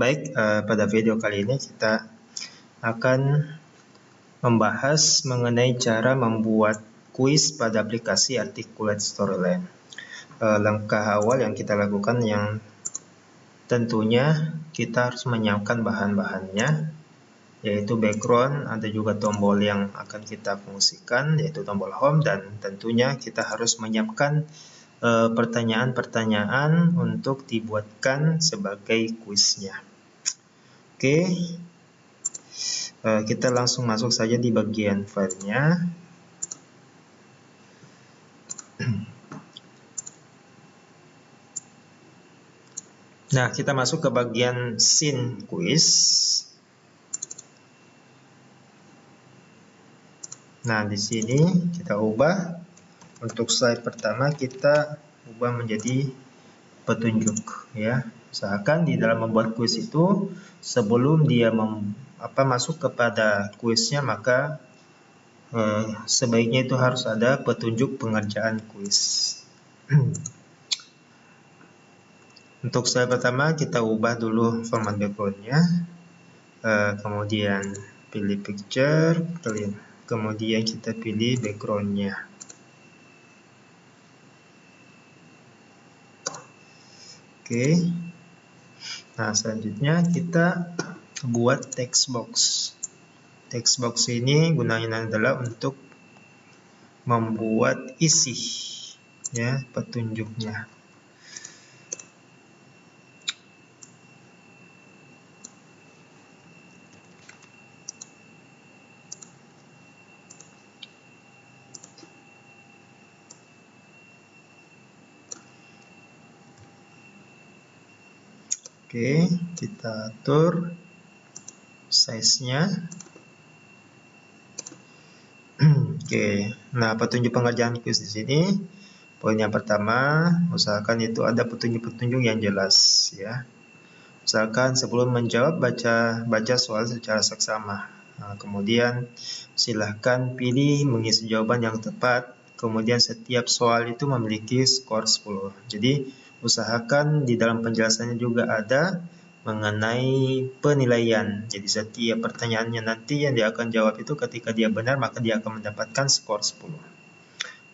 Baik, pada video kali ini kita akan membahas mengenai cara membuat kuis pada aplikasi Articulate Storyline. Langkah awal yang kita lakukan yang tentunya kita harus menyiapkan bahan-bahannya, yaitu background, ada juga tombol yang akan kita fungsikan, yaitu tombol home, dan tentunya kita harus menyiapkan pertanyaan-pertanyaan untuk dibuatkan sebagai kuisnya. Oke, kita langsung masuk saja di bagian filenya. Nah, kita masuk ke bagian scene quiz. Nah, di sini kita ubah. Untuk slide pertama kita ubah menjadi petunjuk, ya. Usahakan di dalam membuat kuis itu sebelum dia masuk kepada kuisnya, maka sebaiknya itu harus ada petunjuk pengerjaan kuis. Untuk slide pertama kita ubah dulu format backgroundnya, kemudian pilih picture, kemudian kita pilih backgroundnya. Oke. Nah, selanjutnya kita buat text box. Text box ini gunanya adalah untuk membuat isi, ya, petunjuknya. Oke, kita atur size-nya. Oke, nah petunjuk pengerjaan kuis di sini, poin yang pertama, usahakan itu ada petunjuk-petunjuk yang jelas, ya. Misalkan sebelum menjawab baca soal secara seksama. Nah, kemudian silahkan pilih mengisi jawaban yang tepat. Kemudian setiap soal itu memiliki skor 10. Jadi usahakan di dalam penjelasannya juga ada mengenai penilaian. Jadi setiap pertanyaannya nanti yang dia akan jawab itu ketika dia benar, maka dia akan mendapatkan skor 10.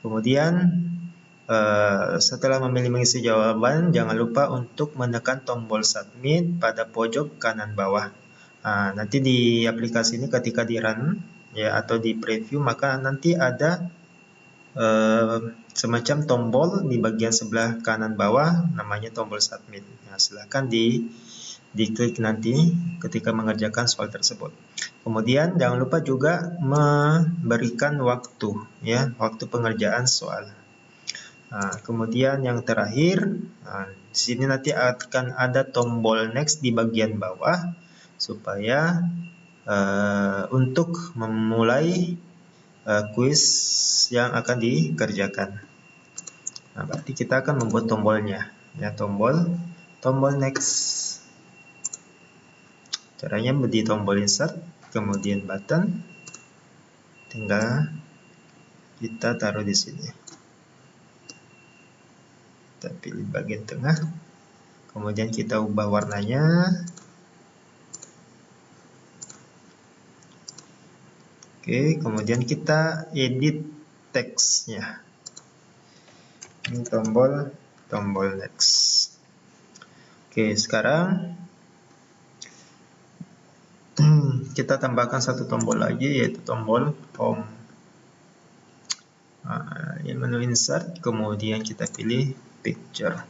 Kemudian setelah memilih mengisi jawaban, jangan lupa untuk menekan tombol submit pada pojok kanan bawah. Nah, nanti di aplikasi ini ketika di run, ya, atau di preview, maka nanti ada semacam tombol di bagian sebelah kanan bawah, namanya tombol submit. Nah, silahkan diklik nanti ketika mengerjakan soal tersebut. Kemudian jangan lupa juga memberikan waktu, ya, waktu pengerjaan soal. Nah, kemudian yang terakhir, di sini nanti akan ada tombol next di bagian bawah supaya untuk memulai kuis yang akan dikerjakan. Nah, berarti kita akan membuat tombolnya, ya, tombol next. Caranya di tombol insert, kemudian button, tinggal kita taruh di sini. Kita pilih bagian tengah, kemudian kita ubah warnanya. Oke, kemudian kita edit teksnya. Ini tombol next. Oke, sekarang kita tambahkan satu tombol lagi, yaitu tombol home. Ini menu insert, kemudian kita pilih picture.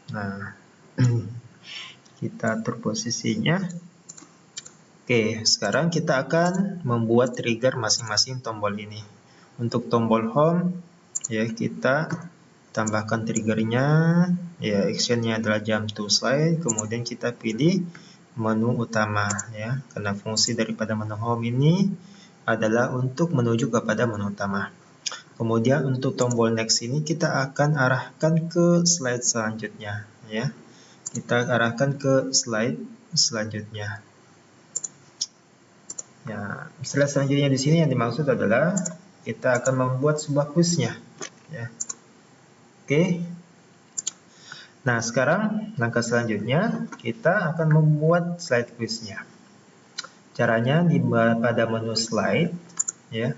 Nah, kita atur posisinya. Oke, sekarang kita akan membuat trigger masing-masing tombol ini. Untuk tombol home, ya, kita tambahkan triggernya, ya, actionnya adalah jump to slide. Kemudian kita pilih menu utama, ya, karena fungsi daripada menu home ini adalah untuk menuju kepada menu utama. Kemudian untuk tombol next ini kita akan arahkan ke slide selanjutnya, ya. Kita arahkan ke slide selanjutnya. Ya, slide selanjutnya di sini yang dimaksud adalah kita akan membuat sebuah kuisnya, ya. Oke. Nah, sekarang langkah selanjutnya kita akan membuat slide kuisnya. Caranya pada menu slide, ya.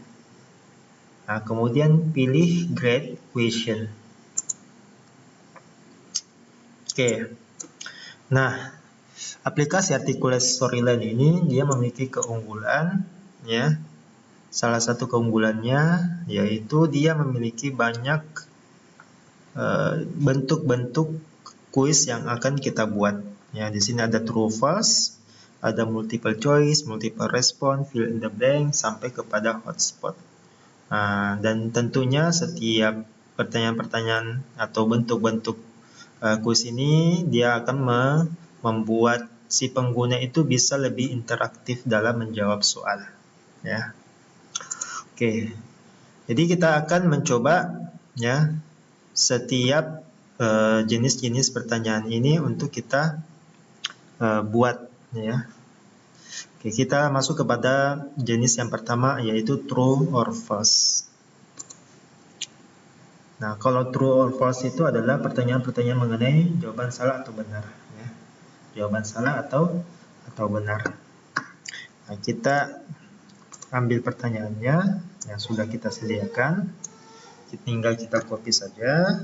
Nah, kemudian pilih grade question. Oke. Nah, aplikasi Articulate Storyline ini dia memiliki keunggulan, ya. Salah satu keunggulannya yaitu dia memiliki banyak bentuk-bentuk kuis yang akan kita buat. Ya, di sini ada true false, ada multiple choice, multiple response, fill in the blank, sampai kepada hotspot. Dan tentunya setiap pertanyaan-pertanyaan atau bentuk-bentuk kuis ini dia akan membuat si pengguna itu bisa lebih interaktif dalam menjawab soal. Ya, oke. Jadi kita akan mencoba, ya, setiap jenis-jenis pertanyaan ini untuk kita buat, ya. Oke, kita masuk kepada jenis yang pertama, yaitu true or false. Nah, kalau true or false itu adalah pertanyaan-pertanyaan mengenai jawaban salah atau benar, ya. Jawaban salah atau benar. Nah, kita ambil pertanyaannya yang sudah kita sediakan, tinggal kita copy saja.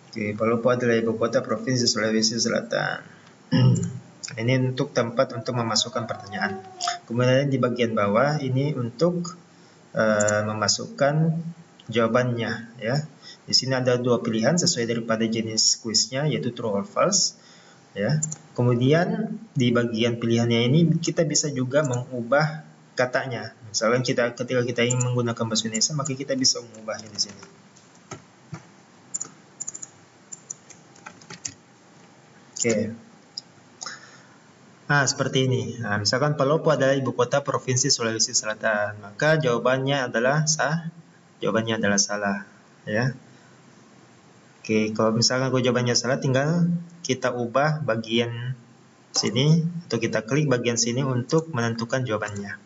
Oke, Palopo adalah ibu kota Provinsi Sulawesi Selatan. Ini untuk tempat untuk memasukkan pertanyaan. Kemudian di bagian bawah ini untuk memasukkan jawabannya, ya. Di sini ada dua pilihan sesuai daripada jenis kuisnya, yaitu true or false, ya. Kemudian di bagian pilihannya ini kita bisa juga mengubah katanya. Misalnya ketika kita ingin menggunakan bahasa Indonesia, maka kita bisa mengubahnya di sini. Oke. Nah, seperti ini. Nah, misalkan Palopo adalah ibu kota Provinsi Sulawesi Selatan, maka jawabannya adalah sah. Jawabannya adalah salah, ya. Oke, kalau misalkan jawabannya salah, tinggal kita ubah bagian sini atau kita klik bagian sini untuk menentukan jawabannya.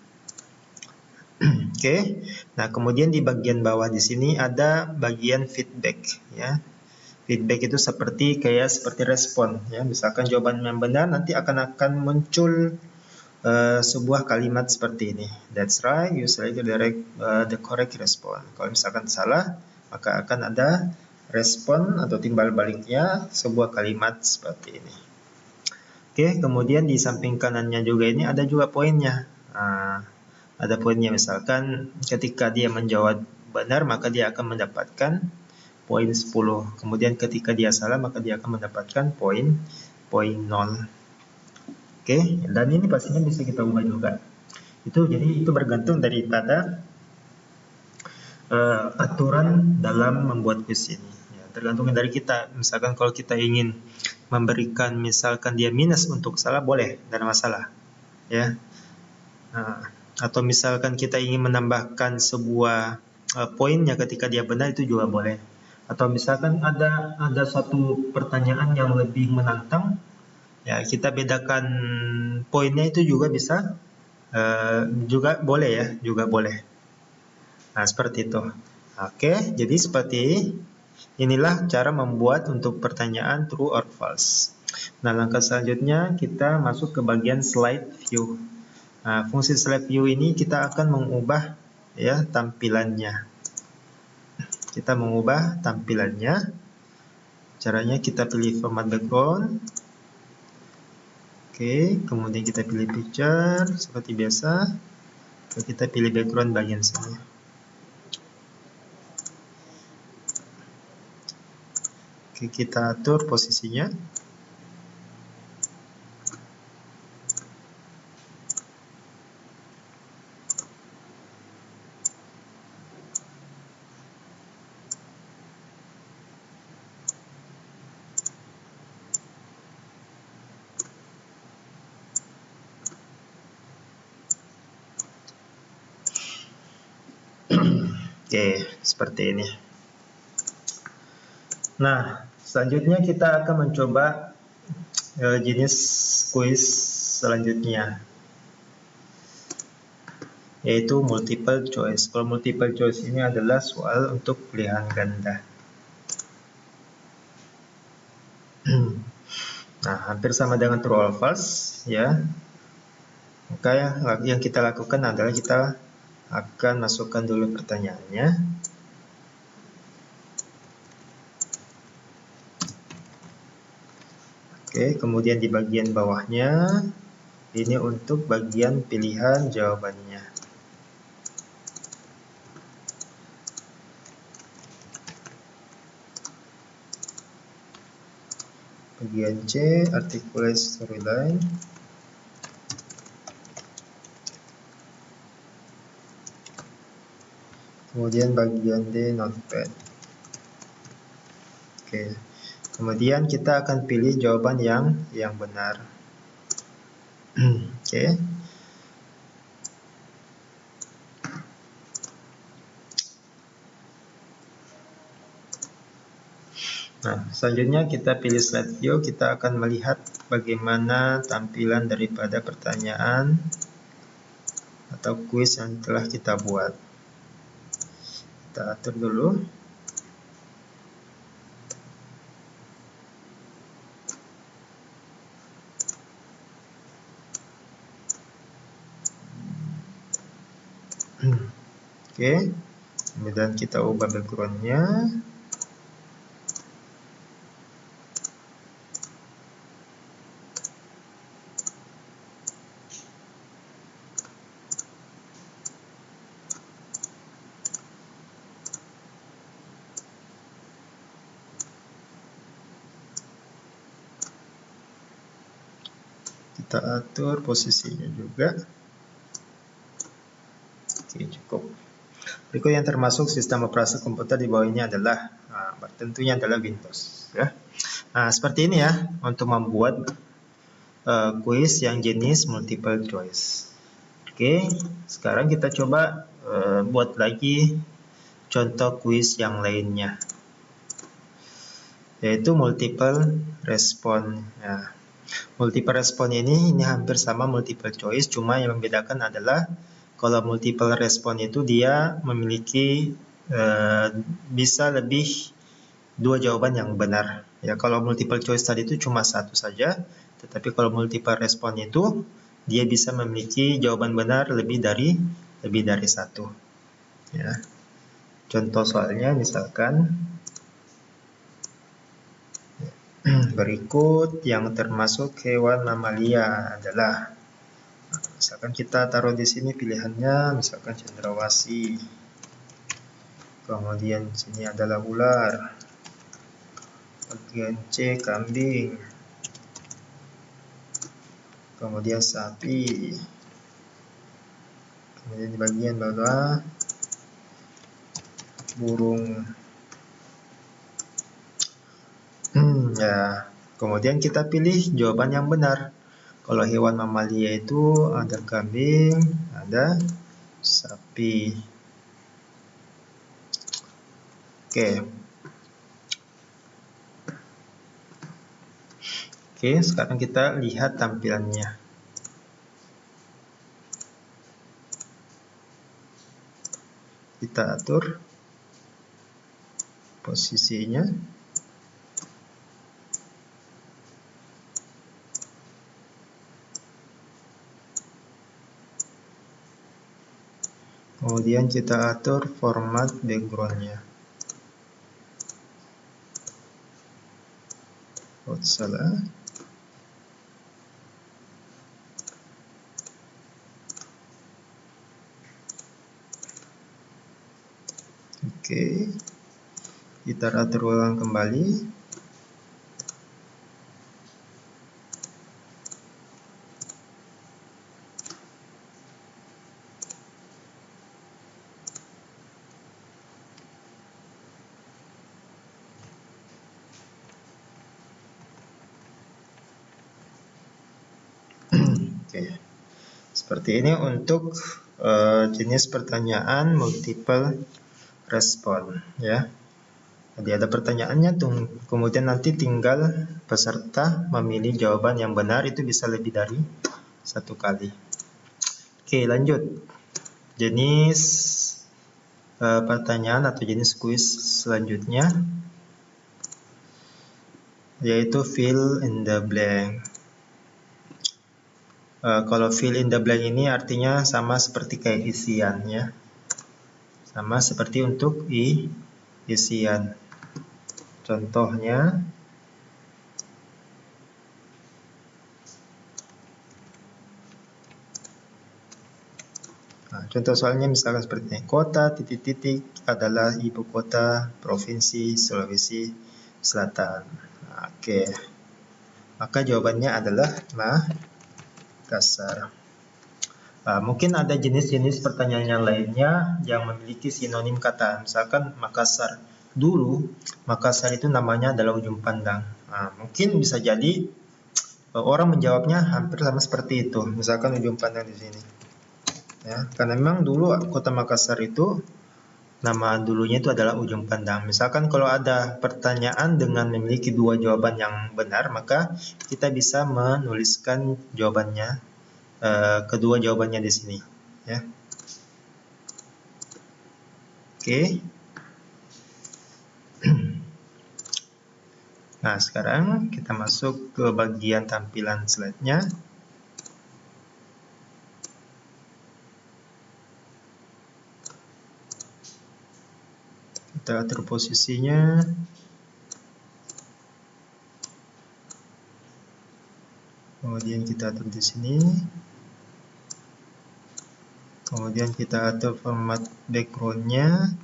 Oke. Nah, kemudian di bagian bawah di sini ada bagian feedback, ya. Feedback itu seperti respon, ya. Misalkan jawaban yang benar, nanti akan muncul sebuah kalimat seperti ini. That's right, you select the correct response. Kalau misalkan salah, maka akan ada respon atau timbal baliknya sebuah kalimat seperti ini. Oke, kemudian di samping kanannya juga ini ada juga poinnya. Ada poinnya, misalkan ketika dia menjawab benar, maka dia akan mendapatkan poin 10. Kemudian ketika dia salah, maka dia akan mendapatkan poin 0. Oke, dan ini pastinya bisa kita ubah juga. Jadi itu bergantung daripada aturan dalam membuat kuis ini. Ya, tergantung dari kita. Misalkan kalau kita ingin memberikan, misalkan dia minus untuk salah, boleh, tidak ada masalah. Ya. Atau misalkan kita ingin menambahkan sebuah poinnya ketika dia benar, itu juga boleh. Atau misalkan ada satu pertanyaan yang lebih menantang, ya kita bedakan poinnya, itu juga bisa, juga boleh, ya, juga boleh. Nah, seperti itu. Oke, jadi seperti inilah cara membuat untuk pertanyaan true or false. Nah, langkah selanjutnya kita masuk ke bagian slide view. Nah, fungsi slide view ini kita akan mengubah, ya, tampilannya. Kita mengubah tampilannya. Caranya kita pilih format background. Oke, kemudian kita pilih picture seperti biasa. Kita pilih background bagian sini. Oke, kita atur posisinya. Oke, seperti ini. Nah, selanjutnya kita akan mencoba jenis kuis selanjutnya, yaitu multiple choice. Kalau multiple choice ini adalah soal untuk pilihan ganda. Nah, hampir sama dengan true or false, ya. Maka yang kita lakukan adalah kita akan masukkan dulu pertanyaannya. Oke, kemudian di bagian bawahnya ini untuk bagian pilihan jawabannya. Bagian C, articulate storyline. Kemudian bagian D, notepad. Oke. Kemudian kita akan pilih jawaban yang benar. Oke. Nah, selanjutnya kita pilih slide view. Kita akan melihat bagaimana tampilan daripada pertanyaan atau kuis yang telah kita buat. Kita atur dulu. Oke, kemudian kita ubah backgroundnya. Kita atur posisinya juga. Oke, cukup. Berikut yang termasuk sistem operasi komputer di bawah ini adalah, tentunya adalah Windows, ya. Nah, seperti ini ya untuk membuat kuis yang jenis multiple choice. Oke, sekarang kita coba buat lagi contoh kuis yang lainnya, yaitu multiple respon. Ya. Multiple respon ini hampir sama multiple choice, cuma yang membedakan adalah kalau multiple respon itu dia memiliki bisa lebih dua jawaban yang benar. Ya, kalau multiple choice tadi itu cuma satu saja, tetapi kalau multiple respon itu dia bisa memiliki jawaban benar lebih dari satu. Ya. Contoh soalnya misalkan berikut yang termasuk hewan mamalia adalah, misalkan kita taruh di sini pilihannya, misalkan cendrawasih. Kemudian sini adalah ular. Bagian C, kambing. Kemudian sapi. Kemudian di bagian bawah burung. Ya. Kemudian kita pilih jawaban yang benar. Kalau hewan mamalia itu ada kambing, ada sapi. Oke. Oke, sekarang kita lihat tampilannya. Kita atur posisinya. Kemudian kita atur format backgroundnya. Oh, salah. Oke. Kita atur ulang kembali. Oke. Seperti ini untuk jenis pertanyaan multiple respon ya. Jadi ada pertanyaannya tuh, kemudian nanti tinggal peserta memilih jawaban yang benar, itu bisa lebih dari satu kali. Oke, lanjut. Jenis pertanyaan atau jenis kuis selanjutnya yaitu fill in the blank. Kalau fill in the blank ini artinya sama seperti kayak isian ya. Sama seperti untuk isian. Contohnya, contoh soalnya misalkan seperti ini. Kota titik-titik adalah ibu kota Provinsi Sulawesi Selatan. Oke. Maka jawabannya adalah Makassar. Mungkin ada jenis-jenis pertanyaan yang lainnya yang memiliki sinonim kata. Misalkan Makassar. Dulu Makassar itu namanya adalah ujung pandang. Mungkin bisa jadi orang menjawabnya hampir sama seperti itu. Misalkan ujung pandang di sini. Ya, karena memang dulu kota Makassar itu nama dulunya itu adalah ujung pandang. Misalkan kalau ada pertanyaan dengan memiliki dua jawaban yang benar, maka kita bisa menuliskan jawabannya, kedua jawabannya di sini. Ya. Oke. Nah, sekarang kita masuk ke bagian tampilan slide-nya. Kita atur posisinya. Kemudian kita atur di sini. Kemudian kita atur format background-nya.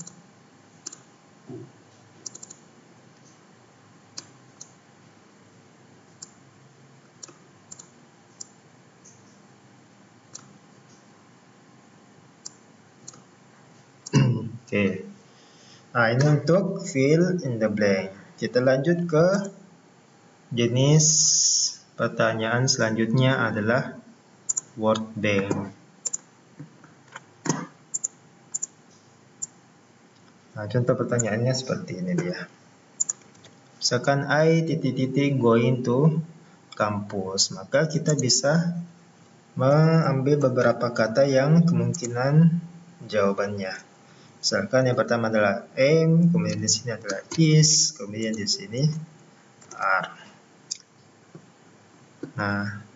Oke. Nah, ini untuk fill in the blank. Kita lanjut ke jenis pertanyaan selanjutnya adalah word bank. Nah, contoh pertanyaannya seperti ini dia. Misalkan I titik-titik going to kampus, maka kita bisa mengambil beberapa kata yang kemungkinan jawabannya. Misalkan yang pertama adalah am, kemudian di sini adalah is, kemudian di sini are. Nah,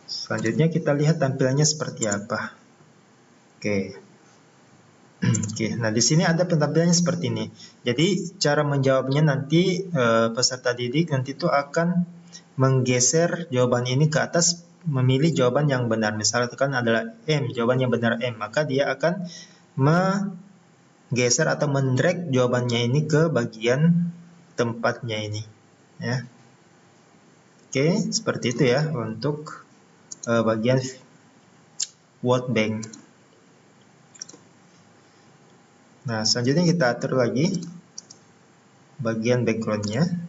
selanjutnya kita lihat tampilannya seperti apa. Oke. Oke, nah di sini ada penampilannya seperti ini. Jadi cara menjawabnya nanti peserta didik nanti itu akan menggeser jawaban ini ke atas, memilih jawaban yang benar. Misalkan adalah am, jawaban yang benar am, maka dia akan menggeser atau mendrag jawabannya ini ke bagian tempatnya ini ya. Oke, seperti itu ya untuk bagian word bank. Nah, selanjutnya kita atur lagi bagian background-nya.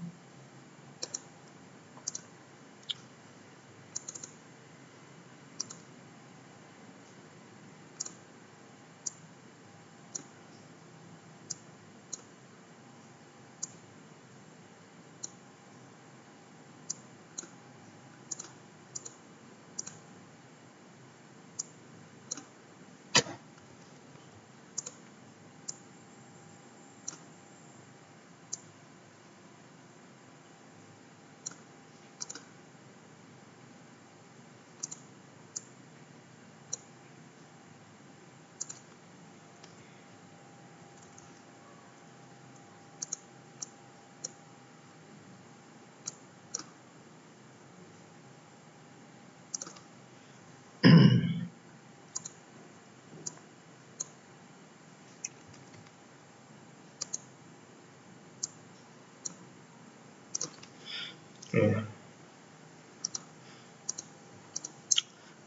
Oke.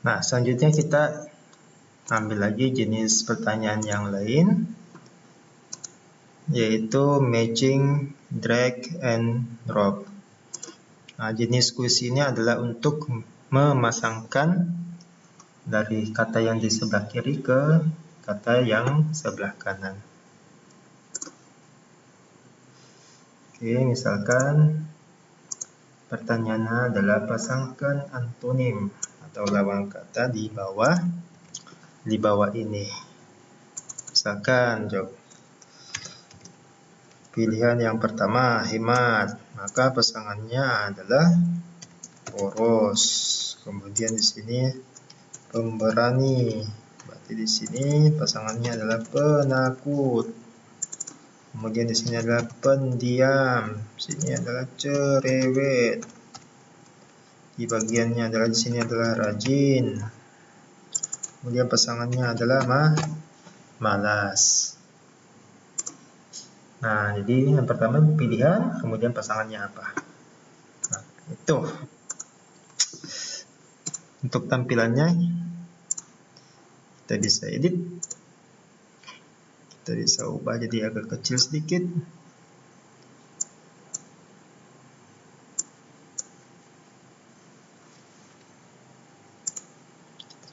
Nah, selanjutnya kita ambil lagi jenis pertanyaan yang lain, yaitu matching, drag, and drop. Nah, jenis kuis ini adalah untuk memasangkan dari kata yang di sebelah kiri ke kata yang sebelah kanan. Oke, misalkan pertanyaannya adalah pasangkan antonim atau lawan kata di bawah ini. Misalkan pilihan yang pertama hemat, maka pasangannya adalah boros. Kemudian di sini pemberani, berarti di sini pasangannya adalah penakut. Kemudian di sini adalah pendiam, sini adalah cerewet. Di bagiannya adalah di sini adalah rajin. Kemudian pasangannya adalah malas. Nah, jadi yang pertama pilihan, kemudian pasangannya apa? Nah, itu. Untuk tampilannya kita bisa edit. Kita bisa ubah jadi agak kecil sedikit.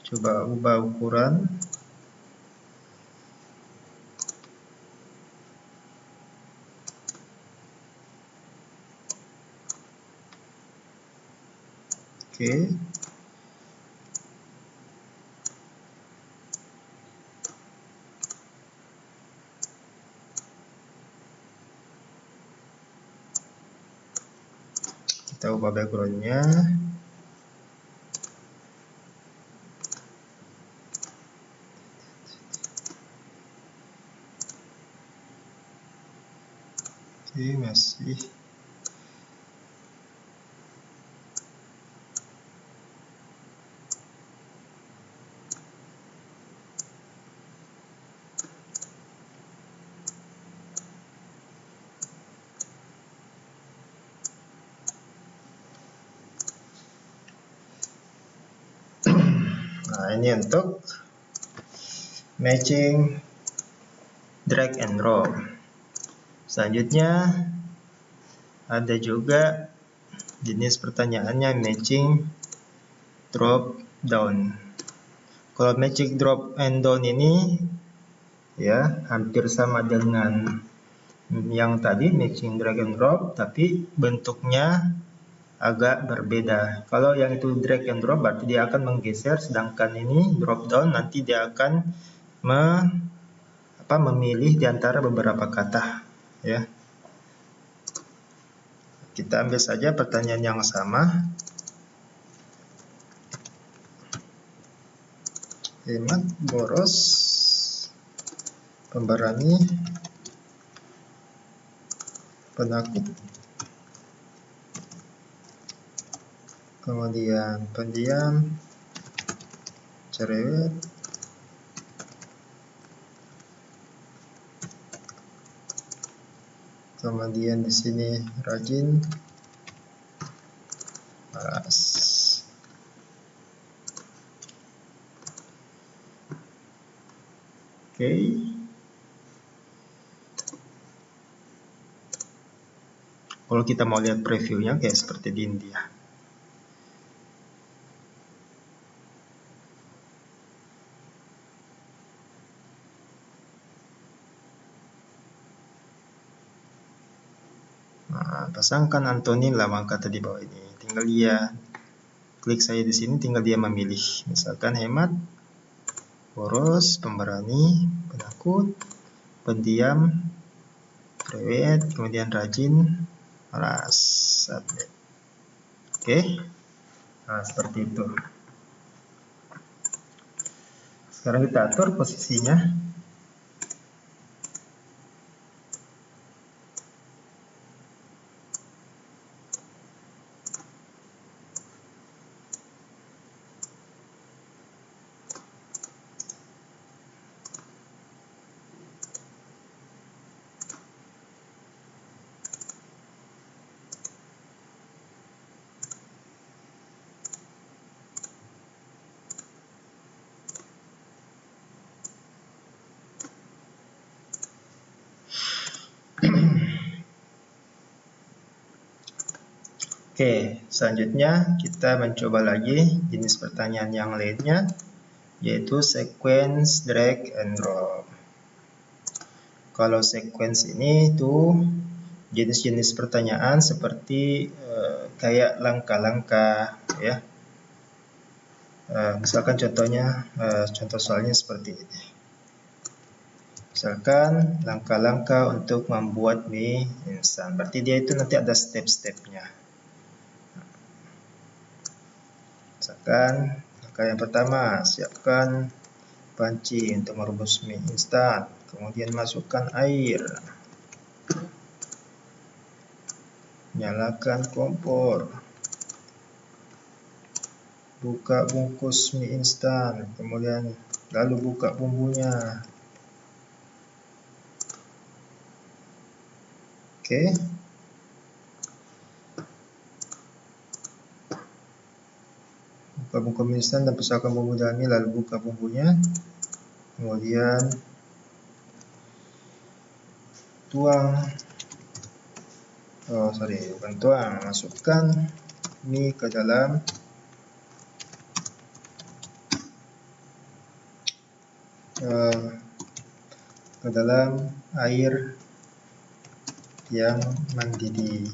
Coba ubah ukuran. Oke. Kita ubah backgroundnya. Oke, masih. Nah, ini untuk matching drag and drop. Selanjutnya ada juga jenis pertanyaannya matching drop down. Kalau matching drop and down ini ya hampir sama dengan yang tadi matching drag and drop, tapi bentuknya agak berbeda. Kalau yang itu drag and drop berarti dia akan menggeser, sedangkan ini drop down nanti dia akan memilih di antara beberapa kata ya. Kita ambil saja pertanyaan yang sama. Hemat, boros, pemberani, penakut, kemudian pendiam, cerewet, kemudian di sini rajin, malas. Oke. Kalau kita mau lihat previewnya kayak seperti di India. Nah, pasangkan antonim lawan kata di bawah ini. Tinggal dia klik saya di sini, tinggal dia memilih. Misalkan hemat, boros, pemberani, penakut, pendiam, cerewet, kemudian rajin, malas. Submit. Oke. Nah, seperti itu. Sekarang kita atur posisinya. Oke, selanjutnya kita mencoba lagi jenis pertanyaan yang lainnya. yaitu sequence drag and drop. Kalau sequence ini tuh jenis-jenis pertanyaan seperti kayak langkah-langkah ya. Misalkan contohnya, contoh soalnya seperti ini. Misalkan langkah-langkah untuk membuat mie instan. Berarti dia itu nanti ada step-stepnya. Misalkan langkah yang pertama, siapkan panci untuk merebus mie instan. Kemudian masukkan air. Nyalakan kompor. Buka bungkus mie instan. Kemudian lalu buka bumbunya. Oke. Buka bungkus mie instan dan pisahkan bumbu dalam mie, lalu buka bumbunya. Kemudian masukkan mie ke dalam air yang mendidih.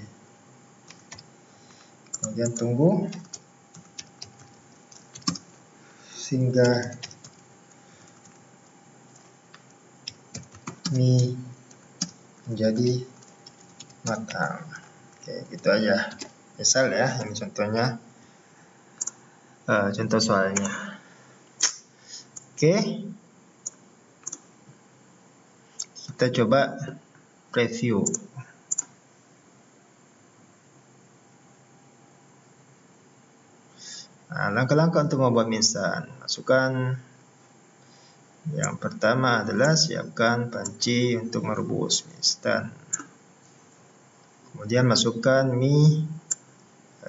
Kemudian tunggu sehingga mie menjadi matang. Oke, gitu aja. Misal ya, ini contohnya, contoh soalnya. Oke, kita coba preview. Langkah-langkah untuk membuat mie instan. Masukkan. Yang pertama adalah siapkan panci untuk merebus mie instan. Kemudian masukkan mie.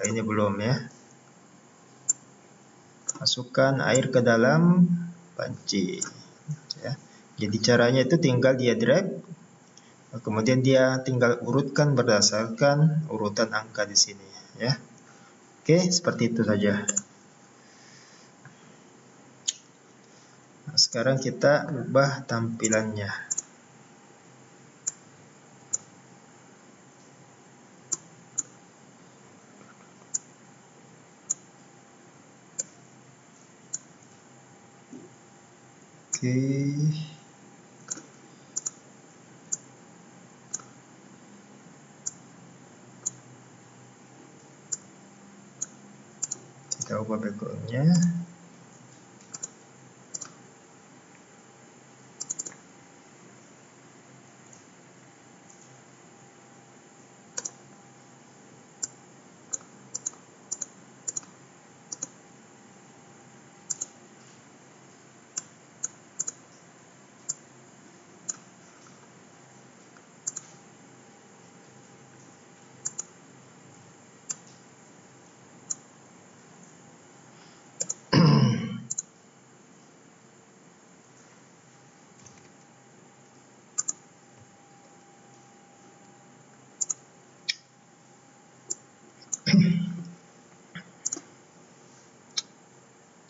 Ini belum ya. Masukkan air ke dalam panci. Ya. Jadi caranya itu tinggal dia drag. Kemudian dia tinggal urutkan berdasarkan urutan angka di sini. Ya. Oke, seperti itu saja. Nah, sekarang kita ubah tampilannya. Oke. Kita ubah backgroundnya.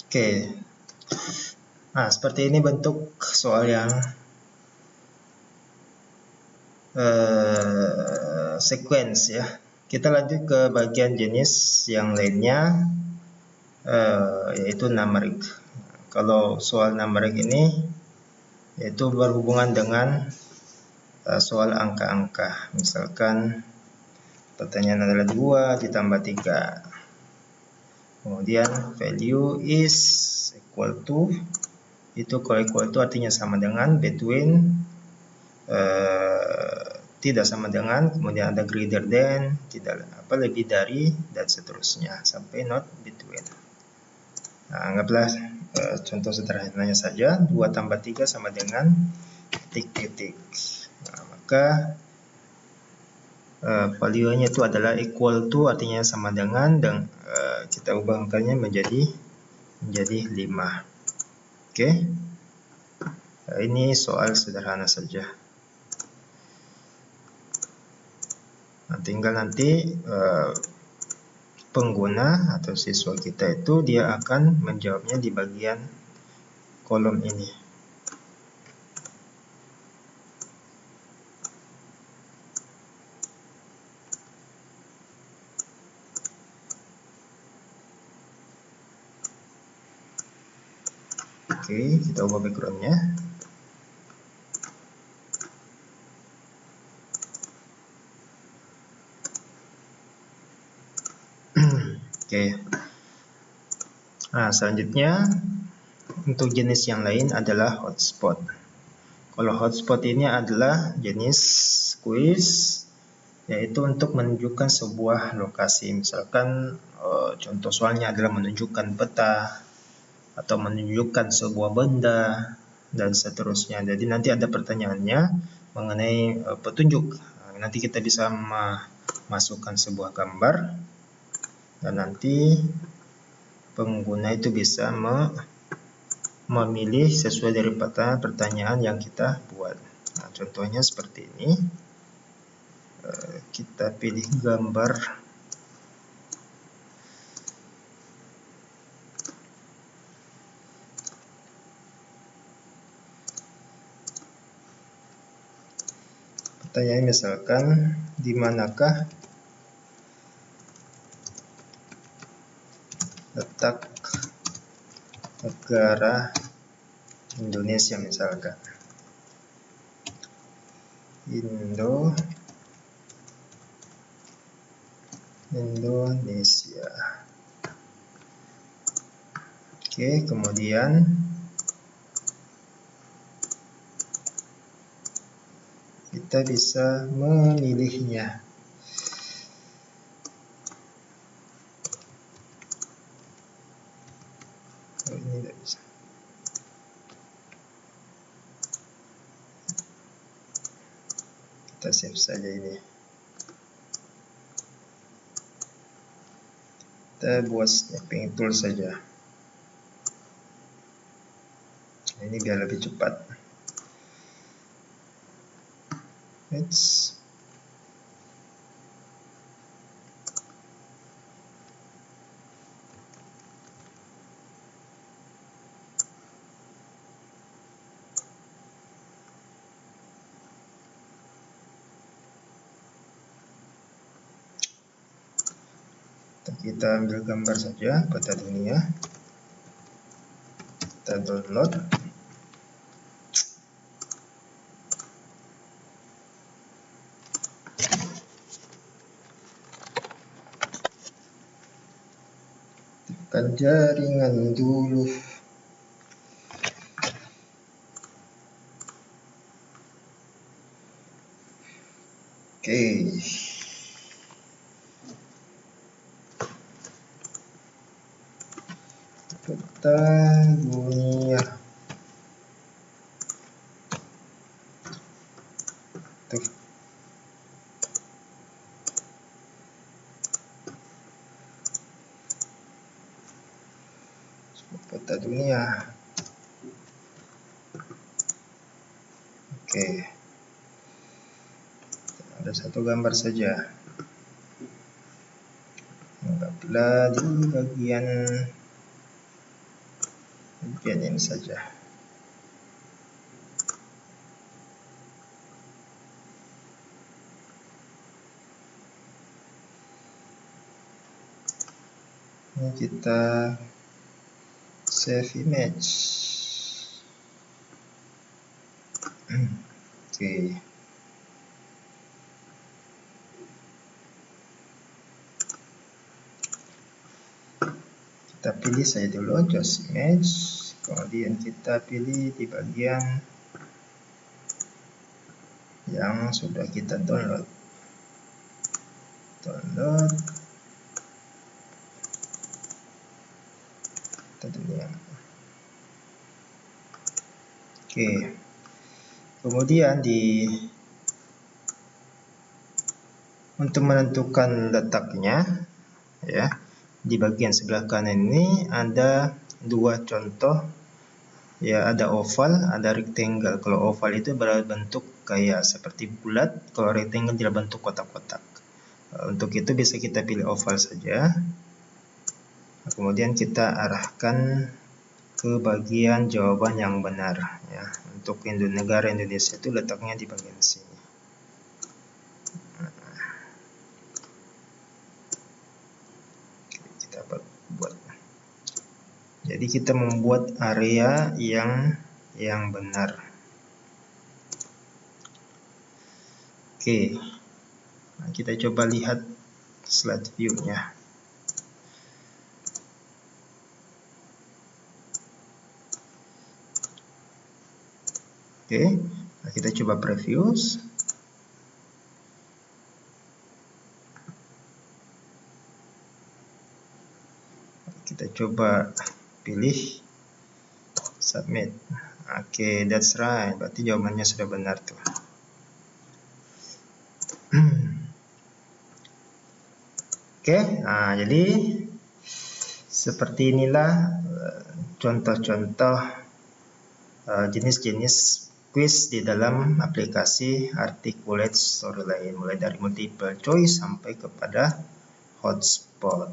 Oke. Nah, seperti ini bentuk soal yang sequence ya. Kita lanjut ke bagian jenis yang lainnya, yaitu numeric. Kalau soal numeric ini yaitu berhubungan dengan soal angka-angka. Misalkan pertanyaan adalah 2 ditambah 3. Kemudian value is equal to, itu kalau equal to artinya sama dengan, between tidak sama dengan, kemudian ada greater than, tidak lebih dari, dan seterusnya sampai not between. Nah, anggaplah contoh sederhananya saja, 2 tambah 3 sama dengan titik-titik. Nah, maka value-nya itu adalah equal to artinya sama dengan, dan kita ubah angkanya menjadi 5. Oke. Ini soal sederhana saja. Nah, tinggal nanti pengguna atau siswa kita itu dia akan menjawabnya di bagian kolom ini. Oke, kita ubah backgroundnya. Oke. Nah, selanjutnya untuk jenis yang lain adalah hotspot. Kalau hotspot ini adalah jenis quiz, yaitu untuk menunjukkan sebuah lokasi. Misalkan contoh soalnya adalah menunjukkan peta atau menunjukkan sebuah benda dan seterusnya. Jadi nanti ada pertanyaannya mengenai petunjuk. Nanti kita bisa masukkan sebuah gambar dan nanti pengguna itu bisa memilih sesuai dari pertanyaan yang kita buat. Nah, contohnya seperti ini. Kita pilih gambar pertanyaan, misalkan di manakah letak negara Indonesia, misalkan Indonesia. Oke, kemudian kita bisa memilihnya. Ini tidak bisa. Kita save saja ini. Kita buat snapping tool saja. Ini biar lebih cepat. Kita ambil gambar saja peta dunia, kita download. Tekan jaringan dulu. Oke. Peta dunia. Tuh. Peta dunia. Oke. Ada satu gambar saja. Anggaplah di bagian ini saja. Ini kita save image. Oke. Kita pilih saja dulu just image, kemudian kita pilih di bagian yang sudah kita download. Tentunya. Oke. Kemudian untuk menentukan letaknya, ya, di bagian sebelah kanan ini ada dua contoh, ya, ada oval, ada rectangle. Kalau oval itu berbentuk kayak seperti bulat, kalau rectangle dia bentuk kotak-kotak. Untuk itu bisa kita pilih oval saja. Kemudian kita arahkan ke bagian jawaban yang benar ya. Untuk negara Indonesia itu letaknya di bagian sini. Kita buat. Jadi kita membuat area yang benar. Oke. Nah, kita coba lihat slide view-nya. Oke, nah kita coba preview. Kita coba pilih submit. Oke, that's right. Berarti jawabannya sudah benar tuh. Oke, nah jadi seperti inilah contoh-contoh jenis-jenis quiz di dalam aplikasi Articulate Storyline, mulai dari multiple choice sampai kepada hotspot.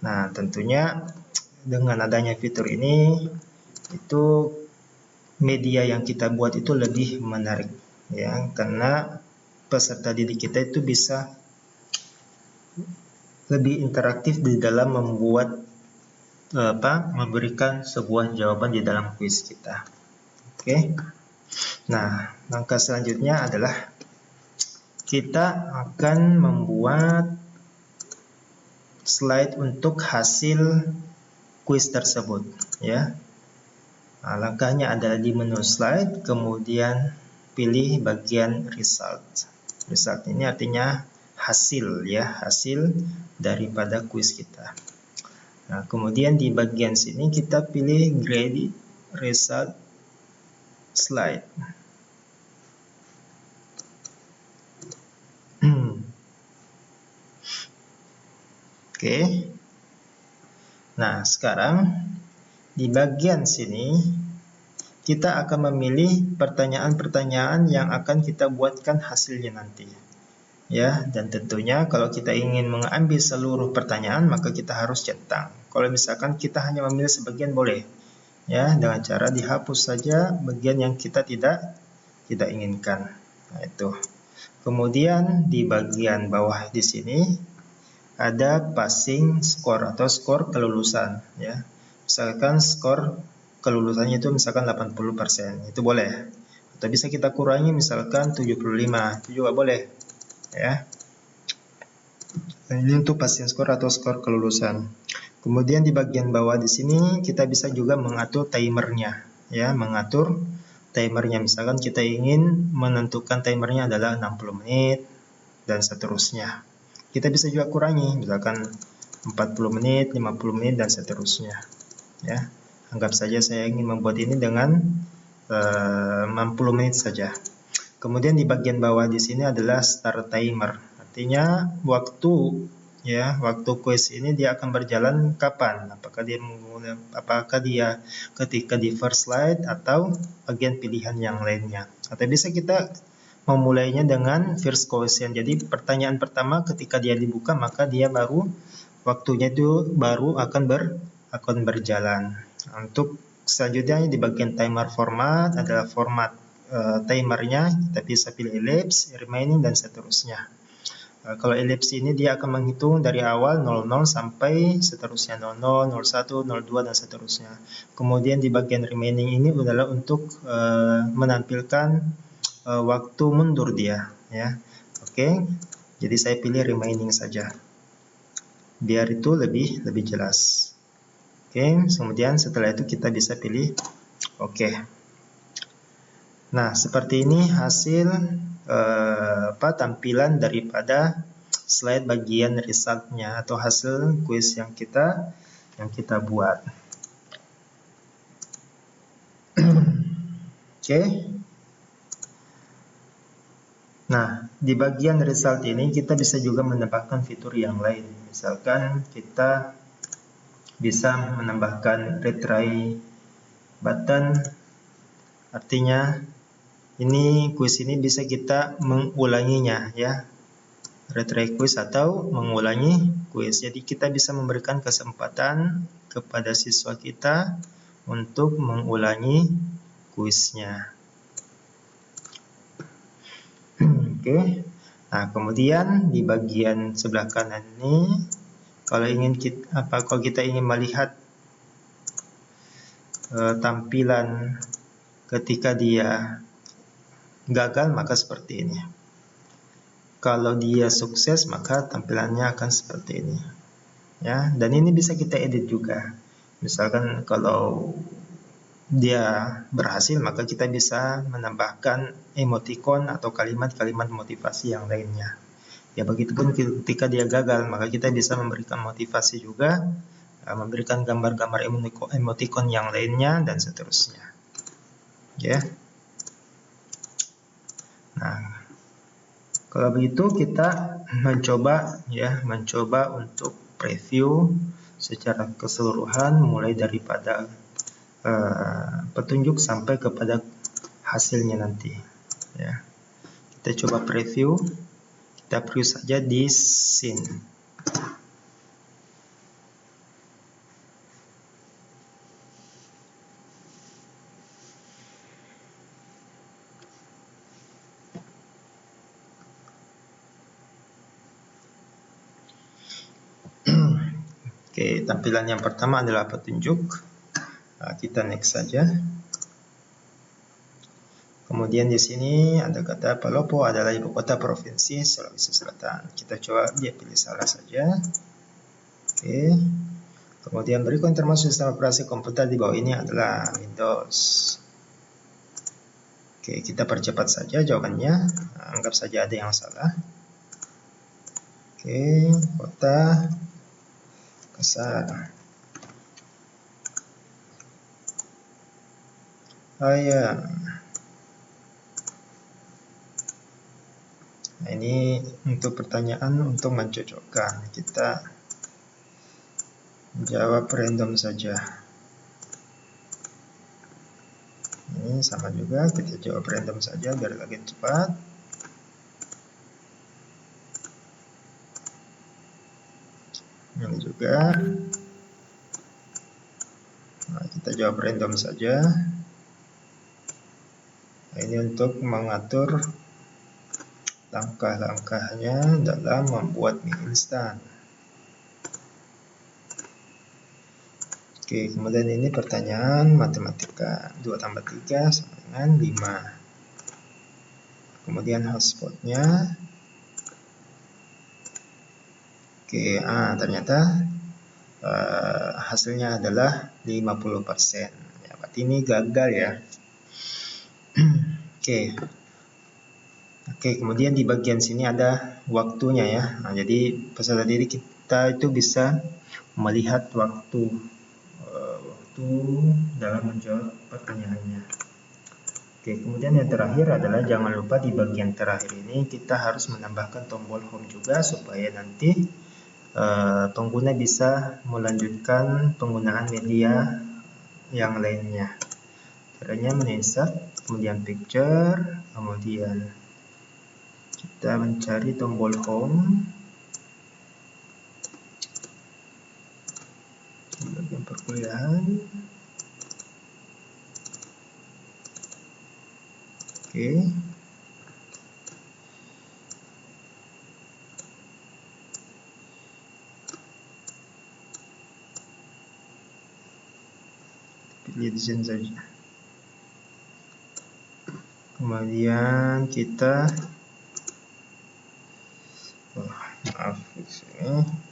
Nah, tentunya dengan adanya fitur ini, itu media yang kita buat itu lebih menarik ya, karena peserta didik kita itu bisa lebih interaktif di dalam memberikan sebuah jawaban di dalam kuis kita. Oke. Nah, langkah selanjutnya adalah kita akan membuat slide untuk hasil kuis tersebut ya. Nah, langkahnya adalah di menu slide, kemudian pilih bagian result. Result ini artinya hasil ya, hasil daripada kuis kita. Nah, kemudian di bagian sini kita pilih grade result slide. Oke. Nah, sekarang di bagian sini kita akan memilih pertanyaan-pertanyaan yang akan kita buatkan hasilnya nanti. Ya, dan tentunya kalau kita ingin mengambil seluruh pertanyaan, maka kita harus centang. Kalau misalkan kita hanya memilih sebagian boleh. Ya, dengan cara dihapus saja bagian yang kita tidak inginkan. Nah, itu. Kemudian di bagian bawah di sini ada passing score atau skor kelulusan ya. Misalkan skor kelulusannya itu misalkan 80%, itu boleh. Atau bisa kita kurangi misalkan 75, itu juga boleh ya. Nah, ini untuk passing score atau skor kelulusan. Kemudian di bagian bawah di sini kita bisa juga mengatur timernya ya, mengatur timernya. Misalkan kita ingin menentukan timernya adalah 60 menit dan seterusnya. Kita bisa juga kurangi, misalkan 40 menit, 50 menit, dan seterusnya. Ya, anggap saja saya ingin membuat ini dengan 60 menit saja. Kemudian di bagian bawah di sini adalah start timer. Artinya waktu ya, waktu kuis ini dia akan berjalan kapan? Apakah dia ketika di first slide atau bagian pilihan yang lainnya? Atau bisa kita memulainya dengan first question. Jadi pertanyaan pertama ketika dia dibuka, maka dia waktunya itu baru akan berjalan. Untuk selanjutnya di bagian timer format adalah format timernya, kita bisa pilih ellipse, remaining, dan seterusnya. Kalau ellipse ini dia akan menghitung dari awal 00 sampai seterusnya 00, 01, 02, dan seterusnya. Kemudian di bagian remaining ini adalah untuk menampilkan waktu mundur dia ya. Oke. Jadi saya pilih remaining saja biar itu lebih jelas. Oke, kemudian setelah itu kita bisa pilih oke. Nah, seperti ini hasil tampilan daripada slide bagian resultnya atau hasil kuis yang kita buat. Oke. Nah, di bagian result ini kita bisa juga menambahkan fitur yang lain. Misalkan kita bisa menambahkan retry button. Artinya ini kuis ini bisa kita mengulanginya ya. Retry quiz atau mengulangi kuis. Jadi kita bisa memberikan kesempatan kepada siswa kita untuk mengulangi kuisnya. Oke. Nah, kemudian di bagian sebelah kanan ini, kalau kita ingin melihat tampilan ketika dia gagal, maka seperti ini. Kalau dia sukses, maka tampilannya akan seperti ini. Ya, dan ini bisa kita edit juga. Misalkan kalau dia berhasil, maka kita bisa menambahkan emoticon atau kalimat-kalimat motivasi yang lainnya. Ya, begitupun ketika dia gagal, maka kita bisa memberikan motivasi juga, memberikan gambar-gambar emoticon yang lainnya, dan seterusnya. Ya. Nah, kalau begitu kita mencoba untuk preview secara keseluruhan, mulai daripada petunjuk sampai kepada hasilnya nanti. Ya. Kita coba preview. Kita preview saja di scene. Oke, tampilan yang pertama adalah petunjuk. Kita next saja. Kemudian di sini ada kata Palopo adalah ibu kota provinsi Sulawesi Selatan. Kita coba dia pilih salah saja. Oke. Kemudian berikut termasuk sistem operasi komputer di bawah ini adalah Windows. Oke, kita percepat saja jawabannya. Anggap saja ada yang salah. Oke, kota Kasar. Ayam. Nah, ini untuk pertanyaan untuk mencocokkan. Kita jawab random saja. Ini sama juga, kita jawab random saja biar lebih cepat. Ini juga. Nah, kita jawab random saja. Nah, ini untuk mengatur langkah-langkahnya dalam membuat mie instan. Oke, kemudian ini pertanyaan matematika. 2 tambah 3 sama dengan 5. Kemudian hotspotnya. Oke, ternyata hasilnya adalah 50%. Ya, berarti ini gagal ya. Oke, kemudian di bagian sini ada waktunya ya. Nah, jadi peserta didik kita itu bisa melihat waktu dalam menjawab pertanyaannya. Oke, kemudian yang terakhir adalah jangan lupa di bagian terakhir ini kita harus menambahkan tombol home juga supaya nanti pengguna bisa melanjutkan penggunaan media yang lainnya. Caranya men-insert, kemudian picture, kemudian kita mencari tombol home di bagian perkuliahan. Oke. Pilih desain saja. Kemudian kita maaf di sini.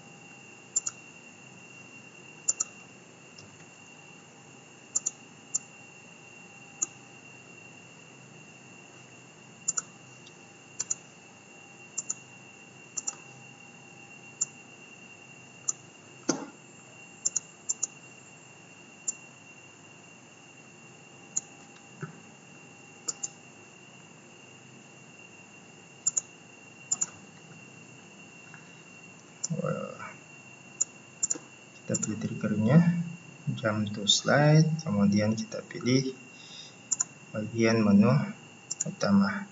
Kita pilih triggernya, jump to slide, kemudian kita pilih bagian menu utama.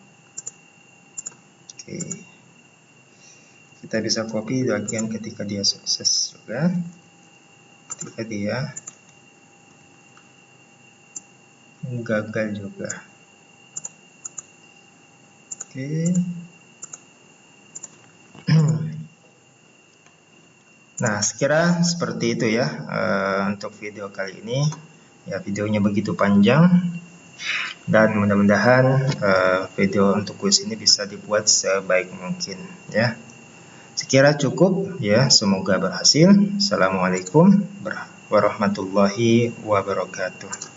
Oke, kita bisa copy bagian ketika dia sukses juga, ketika dia gagal juga. Oke. Nah, sekira seperti itu ya untuk video kali ini. Ya, videonya begitu panjang dan mudah-mudahan video untuk kuis ini bisa dibuat sebaik mungkin ya. Sekira cukup ya, semoga berhasil. Assalamualaikum warahmatullahi wabarakatuh.